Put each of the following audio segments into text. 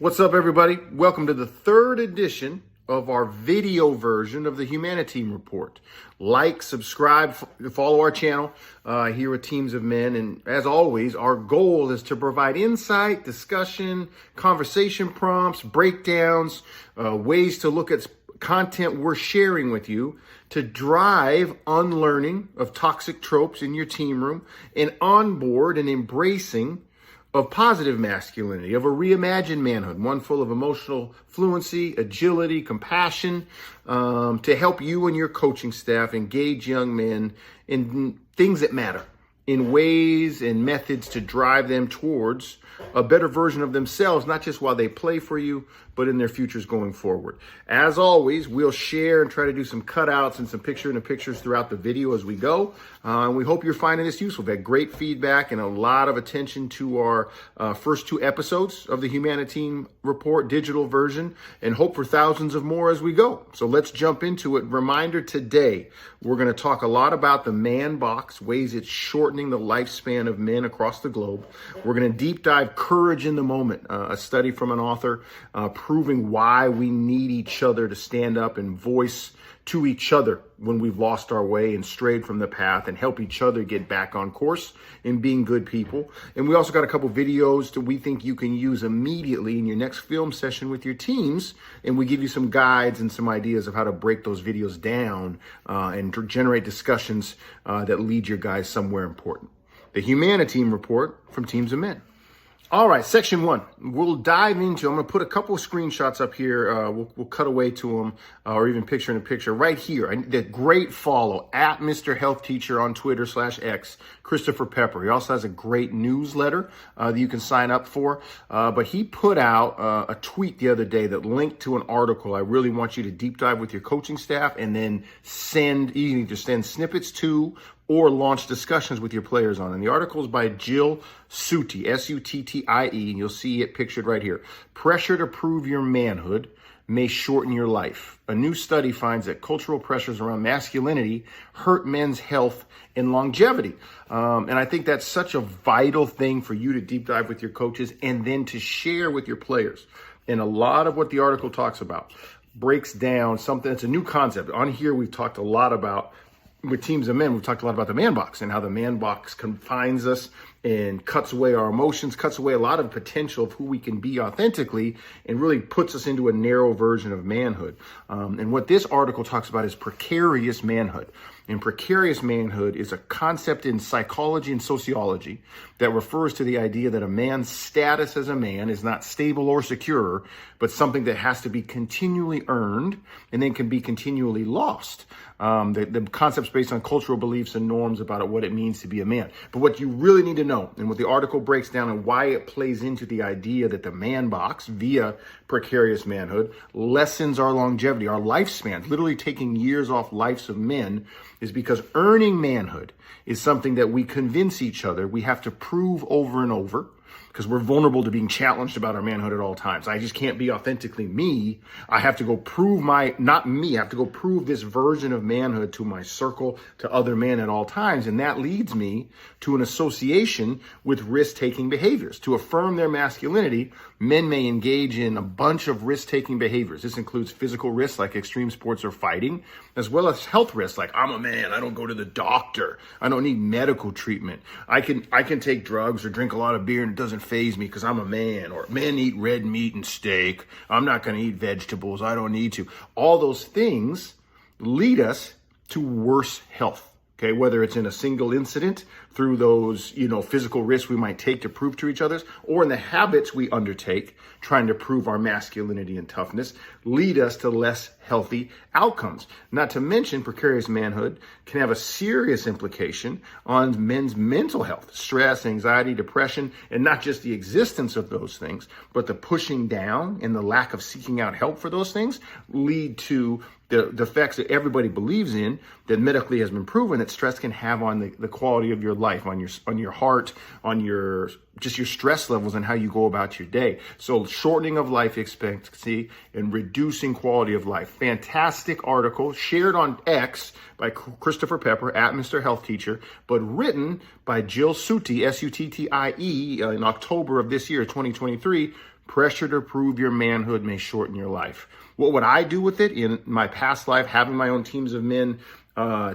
What's up, everybody? Welcome to the third edition of our video version of the HuMANiTEAM Report. Like, subscribe, follow our channel here at Teams of Men. And as always, our goal is to provide insight, discussion, conversation prompts, breakdowns, ways to look at content we're sharing with you to drive unlearning of toxic tropes in your team room and onboard and embracing of positive masculinity, of a reimagined manhood, one full of emotional fluency, agility, compassion, to help you and your coaching staff engage young men in things that matter, in ways and methods to drive them towards a better version of themselves, not just while they play for you, but in their futures going forward. As always, we'll share and try to do some cutouts and some pictures throughout the video as we go. And we hope you're finding this useful. We've had great feedback and a lot of attention to our first two episodes of the HuMANiTEAM Report digital version, and hope for thousands of more as we go. So let's jump into it. Reminder today, we're going to talk a lot about the manbox, ways it's shortening the lifespan of men across the globe. We're going to deep dive Courage in the Moment, a study from an author proving why we need each other to stand up and voice to each other when we've lost our way and strayed from the path, and help each other get back on course in being good people. And we also got a couple videos that we think you can use immediately in your next film session with your teams. And we give you some guides and some ideas of how to break those videos down and generate discussions that lead your guys somewhere important. The HuMANiTEAM Report from Teams of Men. All right, section one, we'll dive into, I'm going to put a couple of screenshots up here. We'll cut away to them or even picture in a picture right here. The great follow at Mr. Health Teacher on Twitter /X, Christopher Pepper. He also has a great newsletter that you can sign up for. But he put out a tweet the other day that linked to an article I really want you to deep dive with your coaching staff, and then you can either send snippets to or launch discussions with your players on. And the article is by Jill Suttie, Suttie, and you'll see it pictured right here. Pressure to prove your manhood may shorten your life. A new study finds that cultural pressures around masculinity hurt men's health and longevity. And I think that's such a vital thing for you to deep dive with your coaches and then to share with your players. And a lot of what the article talks about breaks down something that's a new concept. On here, we've talked a lot about, with Teams of Men, we've talked a lot about the man box and how the man box confines us and cuts away our emotions, cuts away a lot of potential of who we can be authentically, and really puts us into a narrow version of manhood. And what this article talks about is precarious manhood. And precarious manhood is a concept in psychology and sociology that refers to the idea that a man's status as a man is not stable or secure, but something that has to be continually earned and then can be continually lost. The concept's based on cultural beliefs and norms about what it means to be a man. But what you really need to know, and what the article breaks down and why it plays into the idea that the man box via precarious manhood lessens our longevity, our lifespan, literally taking years off lives of men, is because earning manhood is something that we convince each other we have to prove over and over, because we're vulnerable to being challenged about our manhood at all times. I just can't be authentically me. I have to go prove I have to go prove this version of manhood to my circle, to other men at all times. And that leads me to an association with risk-taking behaviors. To affirm their masculinity, men may engage in a bunch of risk-taking behaviors. This includes physical risks like extreme sports or fighting, as well as health risks like, I'm a man, I don't go to the doctor, I don't need medical treatment, I can take drugs or drink a lot of beer and it doesn't faze me because I'm a man, or men eat red meat and steak, I'm not going to eat vegetables, I don't need to. All those things lead us to worse health. Okay, whether it's in a single incident through those, physical risks we might take to prove to each other, or in the habits we undertake trying to prove our masculinity and toughness, lead us to less healthy outcomes. Not to mention, precarious manhood can have a serious implication on men's mental health, stress, anxiety, depression, and not just the existence of those things, but the pushing down and the lack of seeking out help for those things lead to the effects that everybody believes in, that medically has been proven that stress can have on the quality of your life, on your heart, on your stress levels and how you go about your day. So shortening of life expectancy and reducing quality of life. Fantastic article shared on X by Christopher Pepper at Mr. Health Teacher, but written by Jill Suttie, Suttie, in October of this year, 2023, Pressure to prove your manhood may shorten your life. What would I do with it in my past life, having my own Teams of Men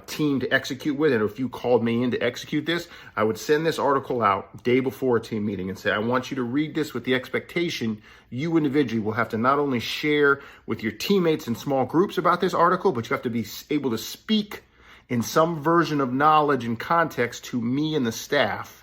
team to execute with? And if you called me in to execute this, I would send this article out day before a team meeting and say, I want you to read this with the expectation you individually will have to not only share with your teammates in small groups about this article, but you have to be able to speak in some version of knowledge and context to me and the staff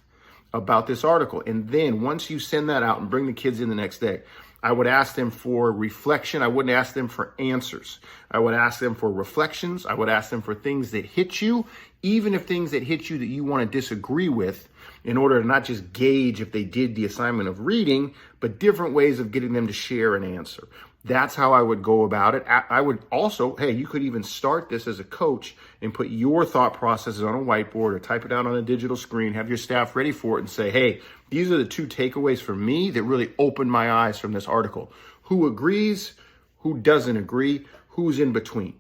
about this article. And then once you send that out and bring the kids in the next day, I would ask them for reflection. I wouldn't ask them for answers. I would ask them for reflections. I would ask them for things that hit you, even if things that hit you that you want to disagree with, in order to not just gauge if they did the assignment of reading, but different ways of getting them to share an answer. That's how I would go about it. I would also, hey, you could even start this as a coach and put your thought processes on a whiteboard or type it out on a digital screen, have your staff ready for it and say, hey, these are the 2 takeaways for me that really opened my eyes from this article. Who agrees? Who doesn't agree? Who's in between?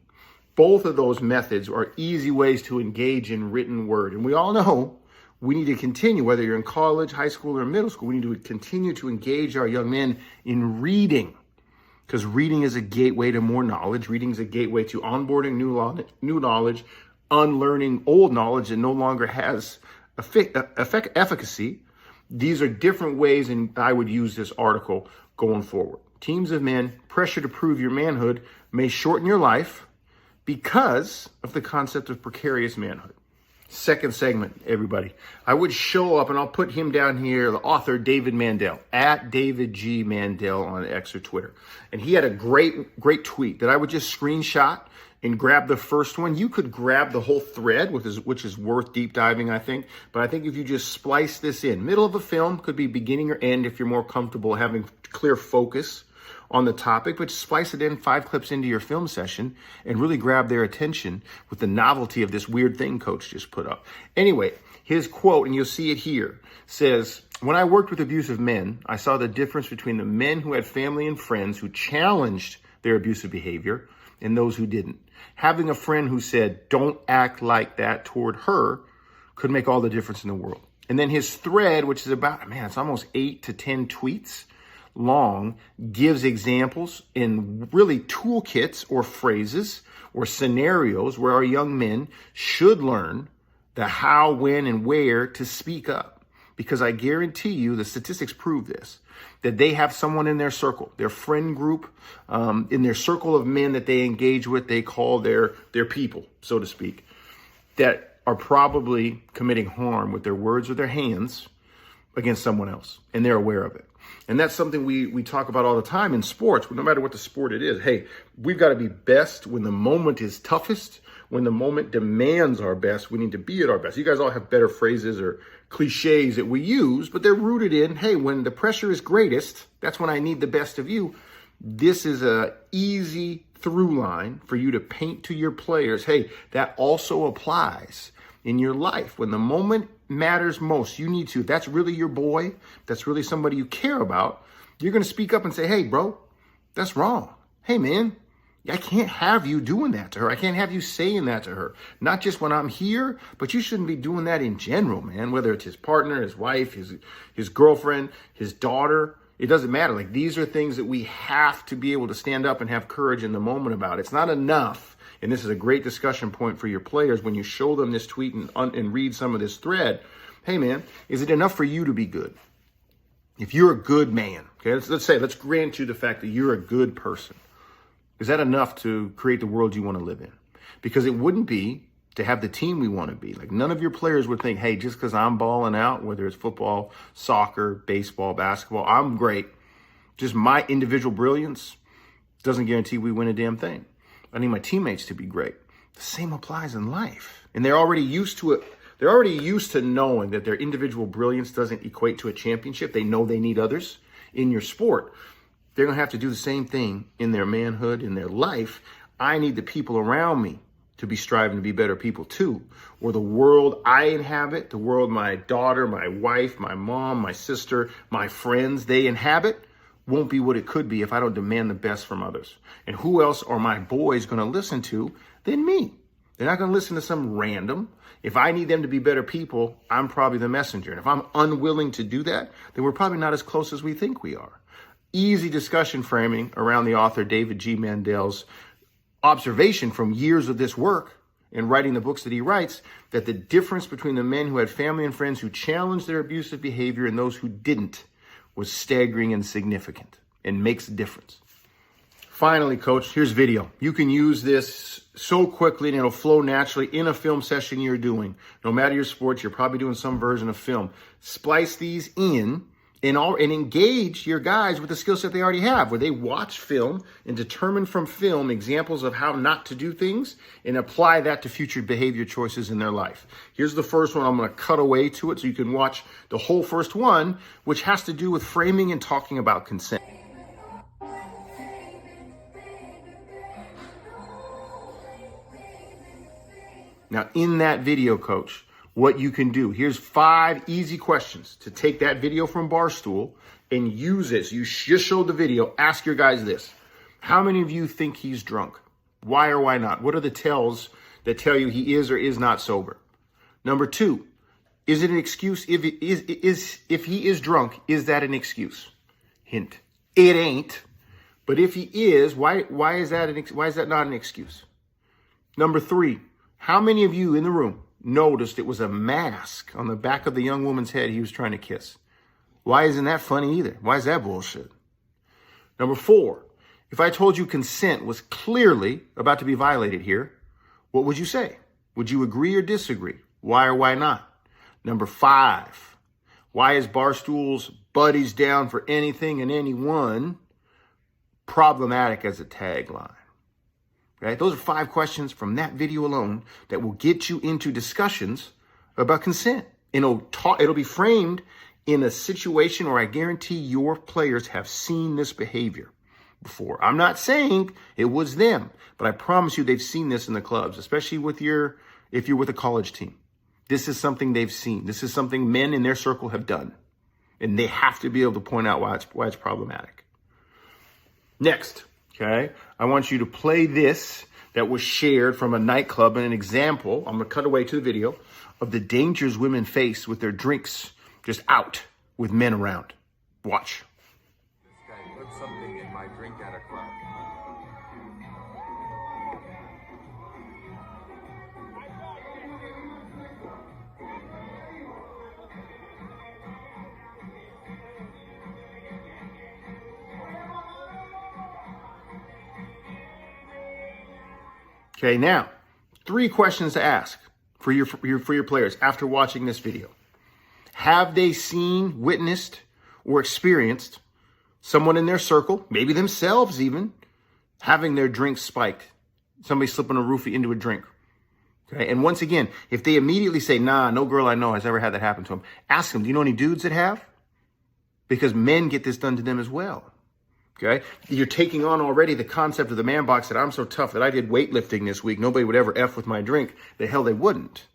Both of those methods are easy ways to engage in written word. And we all know we need to continue, whether you're in college, high school, or middle school, we need to continue to engage our young men in reading. Because reading is a gateway to more knowledge. Reading is a gateway to onboarding new knowledge, unlearning old knowledge that no longer has efficacy. These are different ways, and I would use this article going forward. Teams of Men, pressure to prove your manhood may shorten your life because of the concept of precarious manhood. Second segment, everybody. I would show up, and I'll put him down here, the author, David Mandel, at David G. Mandel on X or Twitter. And he had a great tweet that I would just screenshot and grab the first one. You could grab the whole thread, which is worth deep diving, I think. But I think if you just splice this in, middle of a film, could be beginning or end if you're more comfortable having clear focus on the topic, but splice it in 5 clips into your film session and really grab their attention with the novelty of this weird thing coach just put up. Anyway, his quote, and you'll see it here, says, when I worked with abusive men, I saw the difference between the men who had family and friends who challenged their abusive behavior and those who didn't. Having a friend who said, don't act like that toward her, could make all the difference in the world. And then his thread, which is about, it's almost 8 to 10 tweets long, gives examples in really toolkits or phrases or scenarios where our young men should learn the how, when, and where to speak up. Because I guarantee you, the statistics prove this, that they have someone in their circle, their friend group, in their circle of men that they engage with, they call their people, so to speak, that are probably committing harm with their words or their hands against someone else, and they're aware of it. And that's something we talk about all the time in sports, no matter what the sport it is. Hey, we've got to be best when the moment is toughest, when the moment demands our best. We need to be at our best. You guys all have better phrases or cliches that we use, but they're rooted in, hey, when the pressure is greatest, that's when I need the best of you. This is a easy through line for you to paint to your players. Hey, that also applies in your life. When the moment matters most, you need to, if that's really your boy, that's really somebody you care about, you're going to speak up and say, hey, bro, that's wrong. Hey, man, I can't have you doing that to her. I can't have you saying that to her. Not just when I'm here, but you shouldn't be doing that in general, man, whether it's his partner, his wife, his girlfriend, his daughter. It doesn't matter. Like, these are things that we have to be able to stand up and have courage in the moment about. It's not enough. And this is a great discussion point for your players when you show them this tweet and read some of this thread. Hey, man, is it enough for you to be good? If you're a good man, okay, let's grant you the fact that you're a good person. Is that enough to create the world you want to live in? Because it wouldn't be to have the team we want to be. Like, none of your players would think, hey, just because I'm balling out, whether it's football, soccer, baseball, basketball, I'm great. Just my individual brilliance doesn't guarantee we win a damn thing. I need my teammates to be great. The same applies in life. And they're already used to it. They're already used to knowing that their individual brilliance doesn't equate to a championship. They know they need others in your sport. They're going to have to do the same thing in their manhood, in their life. I need the people around me to be striving to be better people too. Or the world I inhabit, the world my daughter, my wife, my mom, my sister, my friends, they inhabit, won't be what it could be if I don't demand the best from others. And who else are my boys going to listen to than me? They're not going to listen to some random. If I need them to be better people, I'm probably the messenger. And if I'm unwilling to do that, then we're probably not as close as we think we are. easy discussion framing around the author David G. Mandel's observation from years of this work and writing the books that he writes, that the difference between the men who had family and friends who challenged their abusive behavior and those who didn't was staggering and significant and makes a difference. Finally, coach, here's video. You can use this so quickly and it'll flow naturally in a film session you're doing. No matter your sport, you're probably doing some version of film. Splice these in and engage your guys with the skill set they already have, where they watch film and determine from film examples of how not to do things and apply that to future behavior choices in their life. Here's the first one. I'm going to cut away to it so you can watch the whole first one, which has to do with framing and talking about consent. Now, in that video, coach, what you can do, here's 5 easy questions to take that video from Barstool and use it. So you just showed the video. Ask your guys this. How many of you think he's drunk? Why or why not? What are the tells that tell you he is or is not sober? Number 2, is it an excuse? If he is drunk, is that an excuse? Hint, it ain't. But if he is, why is that not an excuse? Number 3, how many of you in the room noticed it was a mask on the back of the young woman's head he was trying to kiss? Why isn't that funny either? Why is that bullshit? Number 4, if I told you consent was clearly about to be violated here, what would you say? Would you agree or disagree? Why or why not? Number 5, why is Barstool's buddies down for anything and anyone problematic as a tagline? Right? Those are 5 questions from that video alone that will get you into discussions about consent. And it'll be framed in a situation where I guarantee your players have seen this behavior before. I'm not saying it was them, but I promise you they've seen this in the clubs, especially if you're with a college team. This is something they've seen. This is something men in their circle have done. And they have to be able to point out why it's problematic. Next. Okay, I want you to play this that was shared from a nightclub and an example. I'm going to cut away to the video of the dangers women face with their drinks just out with men around. Watch. This guy put something in my drink at a club. Okay, now 3 questions to ask for your players after watching this video. Have they seen, witnessed, or experienced someone in their circle, maybe themselves even, having their drink spiked? Somebody slipping a roofie into a drink. Okay, and once again, if they immediately say, nah, no girl I know has ever had that happen to them, ask them, do you know any dudes that have? Because men get this done to them as well. Okay, you're taking on already the concept of the man box that I'm so tough that I did weightlifting this week. Nobody would ever F with my drink. The hell they wouldn't.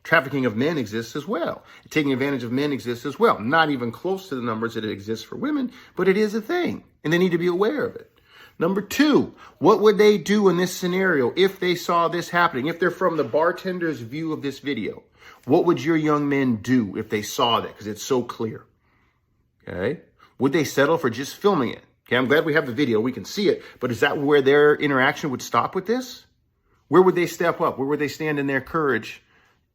Trafficking of men exists as well. Taking advantage of men exists as well. Not even close to the numbers that it exists for women, but it is a thing. And they need to be aware of it. Number 2, what would they do in this scenario if they saw this happening? If they're from the bartender's view of this video, what would your young men do if they saw that? Because it's so clear. Okay, would they settle for just filming it? Okay, I'm glad we have the video. We can see it. But is that where their interaction would stop with this? Where would they step up? Where would they stand in their courage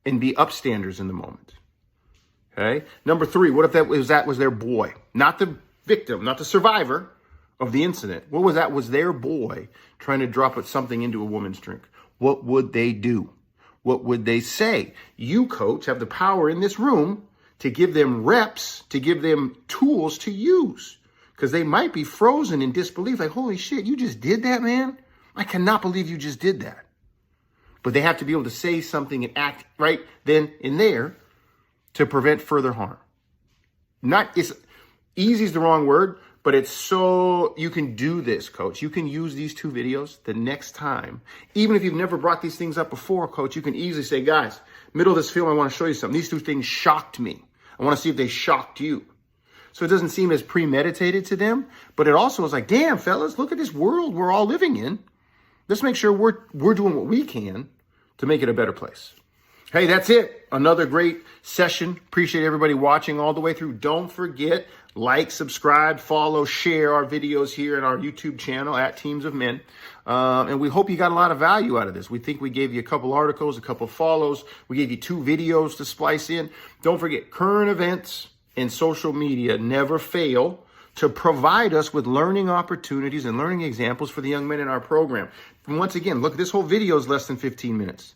and be upstanders in the moment? Okay. Number 3, what if that was their boy? Not the victim, not the survivor of the incident. What was that? Was their boy trying to drop something into a woman's drink? What would they do? What would they say? You, coach, have the power in this room to give them reps, to give them tools to use. Because they might be frozen in disbelief, like, holy shit, you just did that, man? I cannot believe you just did that. But they have to be able to say something and act right then and there to prevent further harm. It's easy is the wrong word, but it's so, you can do this, coach. You can use these 2 videos the next time. Even if you've never brought these things up before, coach, you can easily say, guys, middle of this film, I want to show you something. These 2 things shocked me. I want to see if they shocked you. So it doesn't seem as premeditated to them, but it also is like, damn, fellas, look at this world we're all living in. Let's make sure we're doing what we can to make it a better place. Hey, that's it. Another great session. Appreciate everybody watching all the way through. Don't forget, Like, subscribe, follow, share our videos here in our YouTube channel at Teams of Men. And we hope you got a lot of value out of this. We think we gave you a couple articles, a couple follows. We gave you 2 videos to splice in. Don't forget, current events and social media never fail to provide us with learning opportunities and learning examples for the young men in our program. And once again, look, this whole video is less than 15 minutes.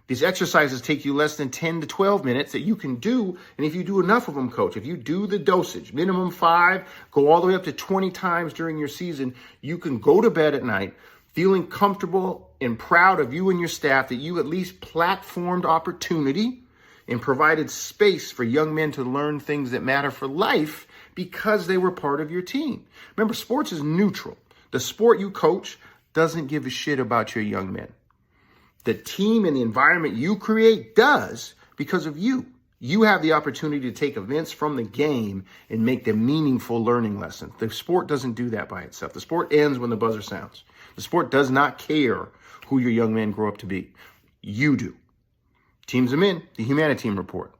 These exercises take you less than 10 to 12 minutes that you can do. And if you do enough of them, coach, if you do the dosage, minimum 5, go all the way up to 20 times during your season, you can go to bed at night feeling comfortable and proud of you and your staff that you at least platformed opportunity and provided space for young men to learn things that matter for life because they were part of your team. Remember, sports is neutral. The sport you coach doesn't give a shit about your young men. The team and the environment you create does because of you. You have the opportunity to take events from the game and make them meaningful learning lessons. The sport doesn't do that by itself. The sport ends when the buzzer sounds. The sport does not care who your young men grow up to be. You do. Teams of Men, the HuMANiTEAM Report.